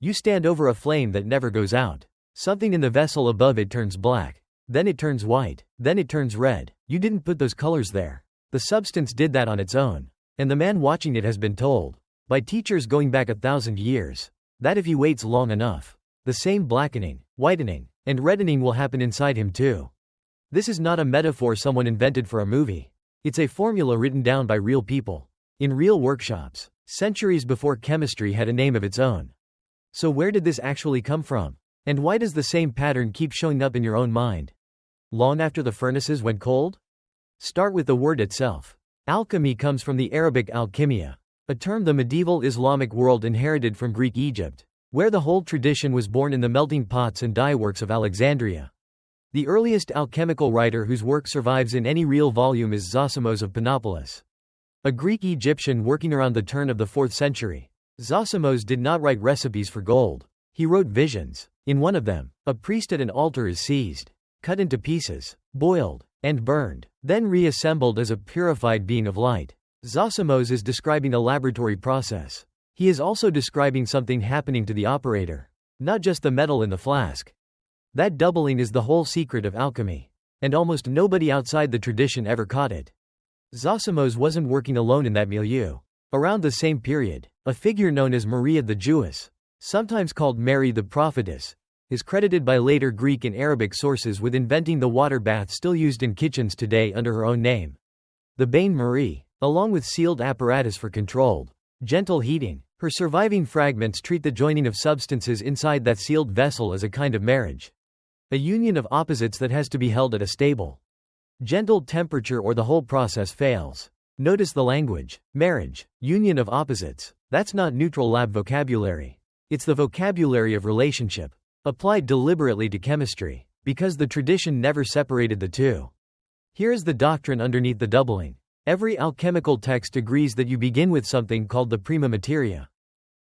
You stand over a flame that never goes out. Something in the vessel above it turns black. Then it turns white. Then it turns red. You didn't put those colors there. The substance did that on its own. And the man watching it has been told, by teachers going back 1,000 years, that if he waits long enough, the same blackening, whitening, and reddening will happen inside him too. This is not a metaphor someone invented for a movie. It's a formula written down by real people, in real workshops, centuries before chemistry had a name of its own. So where did this actually come from? And why does the same pattern keep showing up in your own mind? Long after the furnaces went cold? Start with the word itself. Alchemy comes from the Arabic alchemia, a term the medieval Islamic world inherited from Greek Egypt, where the whole tradition was born in the melting pots and dye works of Alexandria. The earliest alchemical writer whose work survives in any real volume is Zosimos of Panopolis, a Greek Egyptian working around the turn of the 4th century. Zosimos did not write recipes for gold. He wrote visions. In one of them, a priest at an altar is seized, cut into pieces, boiled, and burned, then reassembled as a purified being of light. Zosimos is describing a laboratory process. He is also describing something happening to the operator, not just the metal in the flask. That doubling is the whole secret of alchemy, and almost nobody outside the tradition ever caught it. Zosimos wasn't working alone in that milieu. Around the same period, a figure known as Maria the Jewess, sometimes called Mary the Prophetess, is credited by later Greek and Arabic sources with inventing the water bath still used in kitchens today under her own name. The Bain Marie, along with sealed apparatus for controlled, gentle heating. Her surviving fragments treat the joining of substances inside that sealed vessel as a kind of marriage. A union of opposites that has to be held at a stable, gentle temperature or the whole process fails. Notice the language. Marriage, union of opposites. That's not neutral lab vocabulary. It's the vocabulary of relationship, applied deliberately to chemistry, because the tradition never separated the two. Here is the doctrine underneath the doubling. Every alchemical text agrees that you begin with something called the prima materia,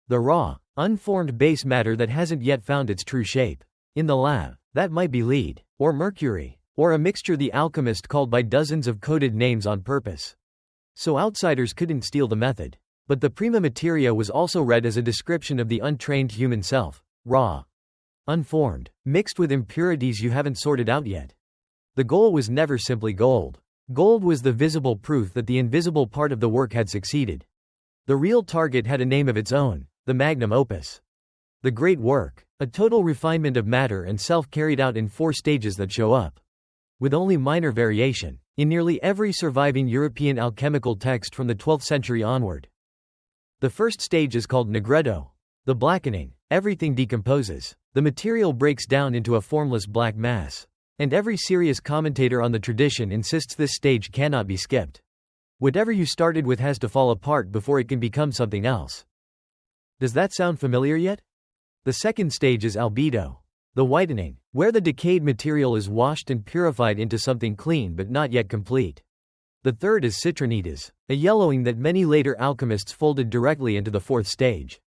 the raw, unformed base matter that hasn't yet found its true shape. In the lab, that might be lead, or mercury, or a mixture the alchemist called by dozens of coded names on purpose, so outsiders couldn't steal the method. But the prima materia was also read as a description of the untrained human self, raw, unformed, mixed with impurities you haven't sorted out yet. The goal was never simply gold. Gold was the visible proof that the invisible part of the work had succeeded. The real target had a name of its own, the magnum opus. The great work, a total refinement of matter and self carried out in 4 stages that show up, with only minor variation, in nearly every surviving European alchemical text from the 12th century onward. The first stage is called nigredo, the blackening. Everything decomposes. The material breaks down into a formless black mass. And every serious commentator on the tradition insists this stage cannot be skipped. Whatever you started with has to fall apart before it can become something else. Does that sound familiar yet? The second stage is albedo, the whitening, where the decayed material is washed and purified into something clean but not yet complete. The third is citronides, a yellowing that many later alchemists folded directly into the 4th stage.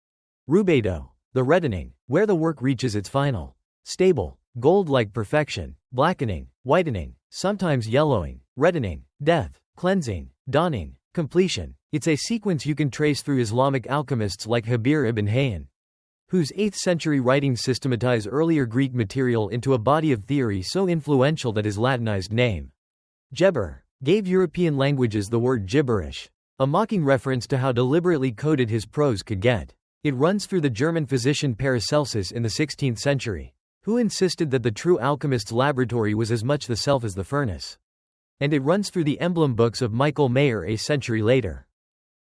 Rubedo, the reddening, where the work reaches its final, stable, gold-like perfection. Blackening, whitening, sometimes yellowing, reddening, death, cleansing, dawning, completion. It's a sequence you can trace through Islamic alchemists like Habir ibn Hayyan, whose 8th century writings systematize earlier Greek material into a body of theory so influential that his Latinized name, Geber, gave European languages the word gibberish, a mocking reference to how deliberately coded his prose could get. It runs through the German physician Paracelsus in the 16th century, who insisted that the true alchemist's laboratory was as much the self as the furnace. And it runs through the emblem books of Michael Mayer a century later,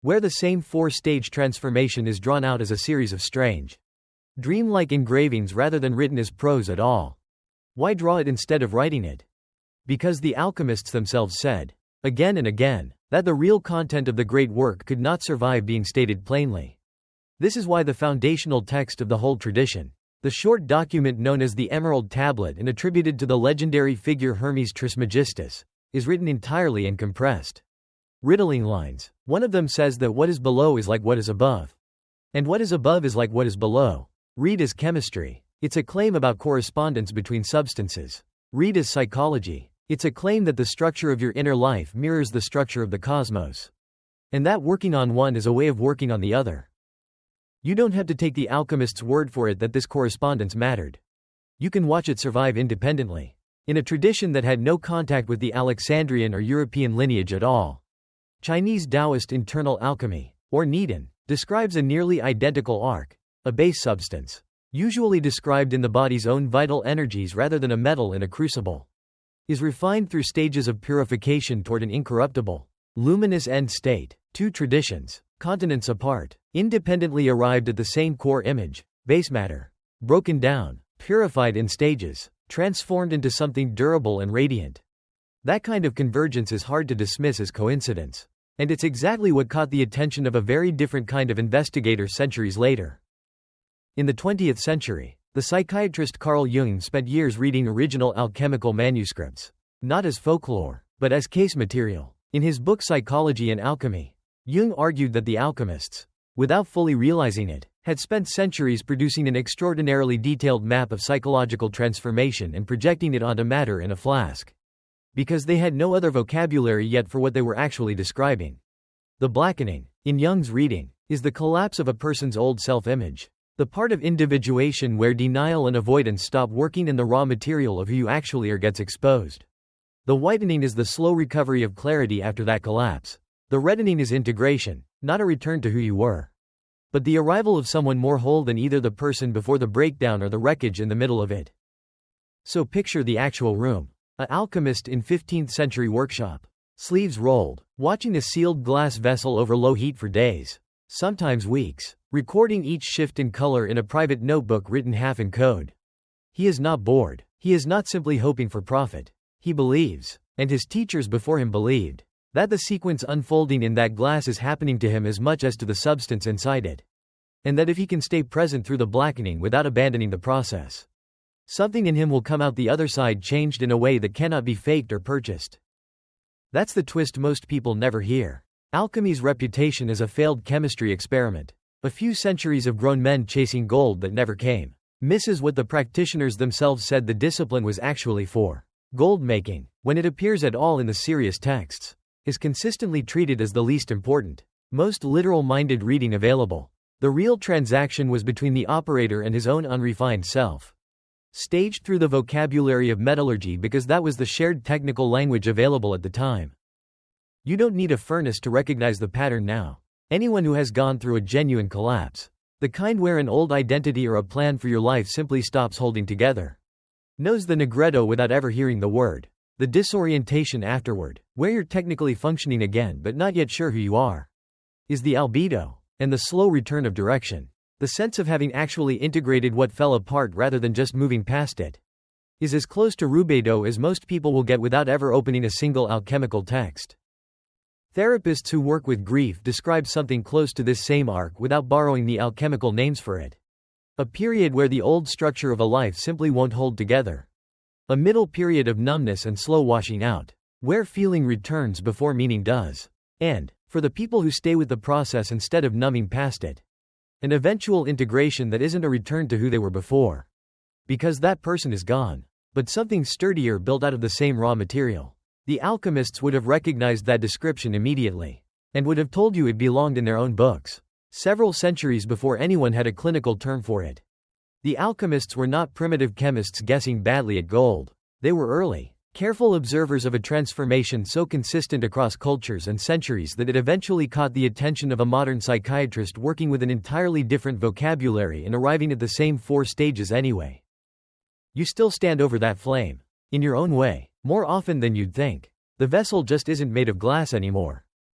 where the same 4-stage transformation is drawn out as a series of strange, dreamlike engravings rather than written as prose at all. Why draw it instead of writing it? Because the alchemists themselves said, again and again, that the real content of the great work could not survive being stated plainly. This is why the foundational text of the whole tradition, the short document known as the Emerald Tablet and attributed to the legendary figure Hermes Trismegistus, is written entirely in compressed, riddling lines. One of them says that what is below is like what is above, and what is above is like what is below. Read as chemistry. It's a claim about correspondence between substances. Read as psychology. It's a claim that the structure of your inner life mirrors the structure of the cosmos, and that working on one is a way of working on the other. You don't have to take the alchemist's word for it that this correspondence mattered. You can watch it survive independently, in a tradition that had no contact with the Alexandrian or European lineage at all. Chinese Daoist internal alchemy, or Nidan, describes a nearly identical arc, a base substance, usually described in the body's own vital energies rather than a metal in a crucible, is refined through stages of purification toward an incorruptible, luminous end state. Two traditions, continents apart, independently arrived at the same core image, base matter, broken down, purified in stages, transformed into something durable and radiant. That kind of convergence is hard to dismiss as coincidence. And it's exactly what caught the attention of a very different kind of investigator centuries later. In the 20th century, the psychiatrist Carl Jung spent years reading original alchemical manuscripts, not as folklore, but as case material. In his book Psychology and Alchemy, Jung argued that the alchemists, without fully realizing it, had spent centuries producing an extraordinarily detailed map of psychological transformation and projecting it onto matter in a flask, because they had no other vocabulary yet for what they were actually describing. The blackening, in Jung's reading, is the collapse of a person's old self-image, the part of individuation where denial and avoidance stop working and the raw material of who you actually are gets exposed. The whitening is the slow recovery of clarity after that collapse. The reddening is integration, not a return to who you were, but the arrival of someone more whole than either the person before the breakdown or the wreckage in the middle of it. So picture the actual room. An alchemist in 15th century workshop, sleeves rolled, watching a sealed glass vessel over low heat for days, sometimes weeks, recording each shift in color in a private notebook written half in code. He is not bored. He is not simply hoping for profit. He believes, and his teachers before him believed, that the sequence unfolding in that glass is happening to him as much as to the substance inside it, and that if he can stay present through the blackening without abandoning the process, something in him will come out the other side changed in a way that cannot be faked or purchased. That's the twist most people never hear. Alchemy's reputation as a failed chemistry experiment, a few centuries of grown men chasing gold that never came, misses what the practitioners themselves said the discipline was actually for. Gold making, when it appears at all in the serious texts, is consistently treated as the least important, most literal-minded reading available. The real transaction was between the operator and his own unrefined self, staged through the vocabulary of metallurgy because that was the shared technical language available at the time. You don't need a furnace to recognize the pattern now. Anyone who has gone through a genuine collapse, the kind where an old identity or a plan for your life simply stops holding together, knows the negretto without ever hearing the word, the disorientation afterward, where you're technically functioning again but not yet sure who you are, is the albedo, and the slow return of direction, the sense of having actually integrated what fell apart rather than just moving past it, is as close to rubedo as most people will get without ever opening a single alchemical text. Therapists who work with grief describe something close to this same arc without borrowing the alchemical names for it. A period where the old structure of a life simply won't hold together. A middle period of numbness and slow washing out, where feeling returns before meaning does. And, for the people who stay with the process instead of numbing past it, an eventual integration that isn't a return to who they were before, because that person is gone, but something sturdier built out of the same raw material. The alchemists would have recognized that description immediately, and would have told you it belonged in their own books, several centuries before anyone had a clinical term for it. The alchemists were not primitive chemists guessing badly at gold. They were early, careful observers of a transformation so consistent across cultures and centuries that it eventually caught the attention of a modern psychiatrist working with an entirely different vocabulary and arriving at the same 4 stages anyway. You still stand over that flame, in your own way, more often than you'd think. The vessel just isn't made of glass anymore.